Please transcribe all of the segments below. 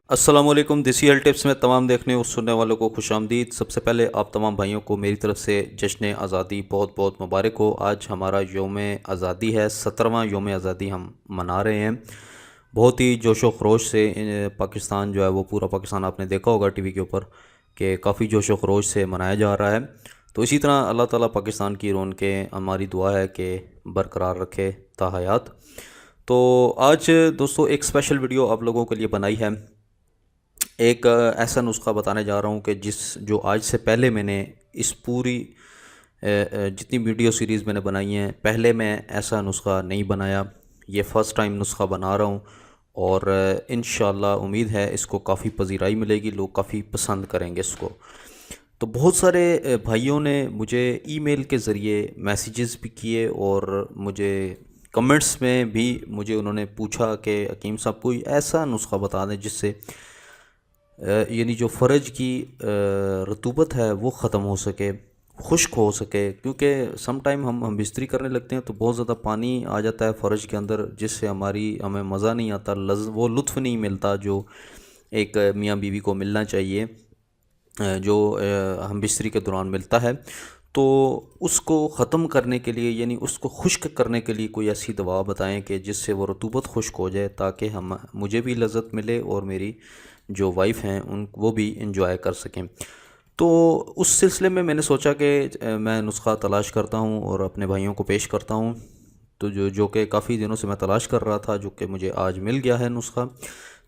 अस्सलाम वालेकुम। देसी हेल्थ टिप्स में तमाम देखने और सुनने वालों को खुश आमदीद। सबसे पहले आप तमाम भाइयों को मेरी तरफ से जश्न आज़ादी बहुत बहुत मुबारक हो। आज हमारा योम आज़ादी है, 17वां योम आज़ादी हम मना रहे हैं। बहुत ही जोशो खरोश से पाकिस्तान जो है वो पूरा पाकिस्तान आपने देखा होगा टीवी के ऊपर कि काफ़ी जोशो खरोश से मनाया जा रहा है। तो इसी तरह अल्लाह ताला पाकिस्तान की रौनकें हमारी दुआ है कि बरकरार रखे ता हयात। तो आज दोस्तों एक स्पेशल वीडियो आप लोगों के लिए बनाई है। एक ऐसा नुस्खा बताने जा रहा हूँ कि जो आज से पहले मैंने इस पूरी जितनी वीडियो सीरीज़ मैंने बनाई हैं, पहले मैं ऐसा नुस्खा नहीं बनाया। ये फ़र्स्ट टाइम नुस्खा बना रहा हूँ और इंशाअल्लाह उम्मीद है इसको काफ़ी पजीराई मिलेगी, लोग काफ़ी पसंद करेंगे इसको। तो बहुत सारे भाइयों ने मुझे ईमेल के ज़रिए मैसेजेस भी किए और मुझे कमेंट्स में भी मुझे उन्होंने पूछा कि हकीम साहब कोई ऐसा नुस्खा बता दें जिससे यानी जो फ़र्ज की रतूबत है वो ख़त्म हो सके, खुश्क हो सके। क्योंकि सम टाइम हम बिस्तरी करने लगते हैं तो बहुत ज़्यादा पानी आ जाता है फ़र्ज के अंदर, जिससे हमें मज़ा नहीं आता, वो लुत्फ़ नहीं मिलता जो एक मियाँ बीवी को मिलना चाहिए, जो हम बिस्तरी के दौरान मिलता है। तो उसको ख़त्म करने के लिए यानी उसको खुश्क करने के लिए कोई ऐसी दवा बताएं कि जिससे वो रतूबत खुश्क हो जाए, ताकि मुझे भी लज़्ज़त मिले और मेरी जो वाइफ़ हैं वो भी इंजॉय कर सकें। तो उस सिलसिले में मैंने सोचा कि मैं नुस्खा तलाश करता हूँ और अपने भाइयों को पेश करता हूँ। तो जो कि काफ़ी दिनों से मैं तलाश कर रहा था, जो कि मुझे आज मिल गया है नुस्खा।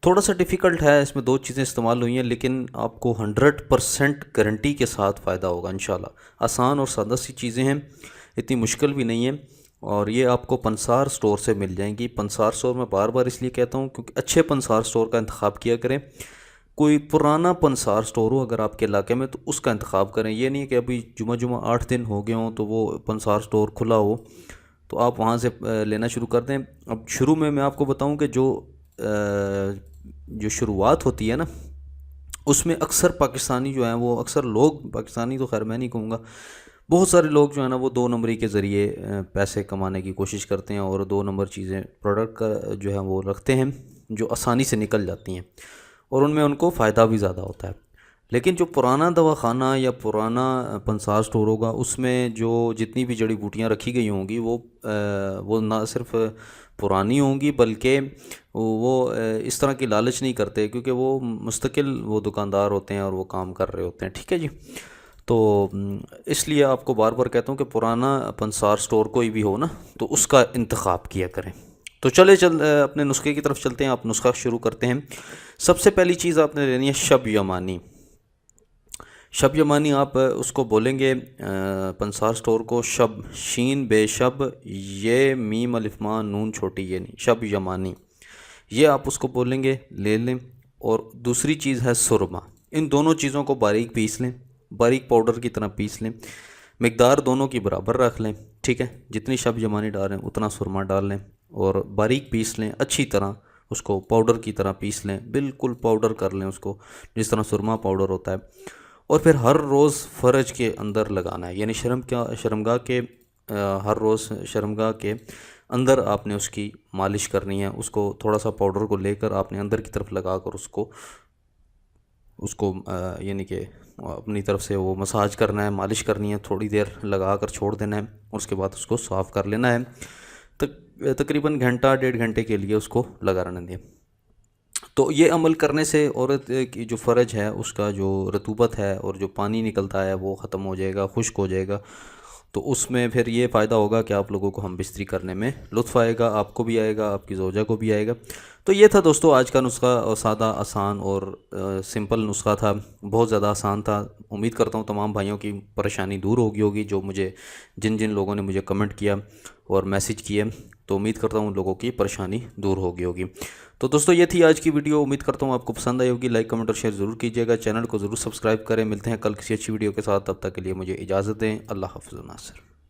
थोड़ा सा डिफ़िकल्ट है, इसमें दो चीज़ें इस्तेमाल हुई हैं, लेकिन आपको 100% गारंटी के साथ फ़ायदा होगा इंशाल्लाह। आसान और सादा सी चीज़ें हैं, इतनी मुश्किल भी नहीं है। और ये आपको पंसार स्टोर से मिल जाएंगी। पंसार स्टोर मैं बार बार इसलिए कहता हूँ क्योंकि अच्छे पंसार स्टोर का इंतखाब किया करें। कोई पुराना पंसार स्टोर हो अगर आपके इलाके में तो उसका इंतखाब करें। ये नहीं कि अभी जुमा 8 दिन हो गए हों तो वो पंसार स्टोर खुला हो तो आप वहाँ से लेना शुरू कर दें। अब शुरू में मैं आपको बताऊं कि जो शुरुआत होती है ना, उसमें अक्सर पाकिस्तानी जो हैं वो अक्सर लोग, पाकिस्तानी तो खैर मैं नहीं कहूँगा, बहुत सारे लोग जो है ना वो 2 नंबरी के ज़रिए पैसे कमाने की कोशिश करते हैं और 2 नंबर चीज़ें प्रोडक्ट का जो है वो रखते हैं जो आसानी से निकल जाती हैं और उनमें उनको फ़ायदा भी ज़्यादा होता है। लेकिन जो पुराना दवाखाना या पुराना पंसार स्टोर होगा उसमें जो जितनी भी जड़ी बूटियाँ रखी गई होंगी वो ना सिर्फ पुरानी होंगी बल्कि वो इस तरह की लालच नहीं करते, क्योंकि वो मुस्तकिल वो दुकानदार होते हैं और वो काम कर रहे होते हैं। ठीक है जी। तो इसलिए आपको बार बार कहता हूँ कि पुराना पंसार स्टोर कोई भी हो ना तो उसका इंतखाब किया करें। तो अपने नुस्खे की तरफ चलते हैं। आप नुस्खा शुरू करते हैं। सबसे पहली चीज़ आपने लेनी है शब यमानी। शब यमानी आप उसको बोलेंगे पंसार स्टोर को, शब शीन बेशब ये मीम अलिफ नून छोटी ये नहीं, शब यमानी, ये आप उसको बोलेंगे, ले लें। और दूसरी चीज़ है सुरमा। इन दोनों चीज़ों को बारीक पीस लें, बारीक पाउडर की तरह पीस लें। मिकदार दोनों की बराबर रख लें, ठीक है। जितनी शब जमानी डालें उतना सुरमा डाल लें और बारीक पीस लें अच्छी तरह, उसको पाउडर की तरह पीस लें, बिल्कुल पाउडर कर लें उसको जिस तरह सुरमा पाउडर होता है। और फिर हर रोज़ फ़र्ज के अंदर लगाना है, यानी शर्मगाह के हर रोज़ शर्मगाह के अंदर आपने उसकी मालिश करनी है। उसको थोड़ा सा पाउडर को लेकर आपने अंदर की तरफ लगा कर उसको उसको यानी कि अपनी तरफ से वो मसाज करना है, मालिश करनी है, थोड़ी देर लगा कर छोड़ देना है और उसके बाद उसको साफ़ कर लेना है। तकरीबन घंटा 1.5 घंटे के लिए उसको लगा रहने दें। तो ये अमल करने से औरत की जो फ़र्ज है उसका जो रतूबत है और जो पानी निकलता है वो ख़त्म हो जाएगा, खुश्क हो जाएगा। तो उसमें फिर ये फ़ायदा होगा कि आप लोगों को हम बिस्तरी करने में लुत्फ़ आएगा, आपको भी आएगा, आपकी ज़ौजा को भी आएगा। तो ये था दोस्तों आज का नुस्खा, और सादा, आसान और सिंपल नुस्खा था, बहुत ज़्यादा आसान था। उम्मीद करता हूँ तमाम भाइयों की परेशानी दूर होगी जो मुझे जिन जिन लोगों ने मुझे कमेंट किया और मैसेज किए, तो उम्मीद करता हूँ उन लोगों की परेशानी दूर होगी। तो दोस्तों ये थी आज की वीडियो, उम्मीद करता हूँ आपको पसंद आई होगी। लाइक कमेंट और शेयर ज़रूर कीजिएगा, चैनल को ज़रूर सब्सक्राइब करें। मिलते हैं कल किसी अच्छी वीडियो के साथ, तब तक के लिए मुझे इजाज़त दें। अल्लाह हाफ़िज़ नासिर।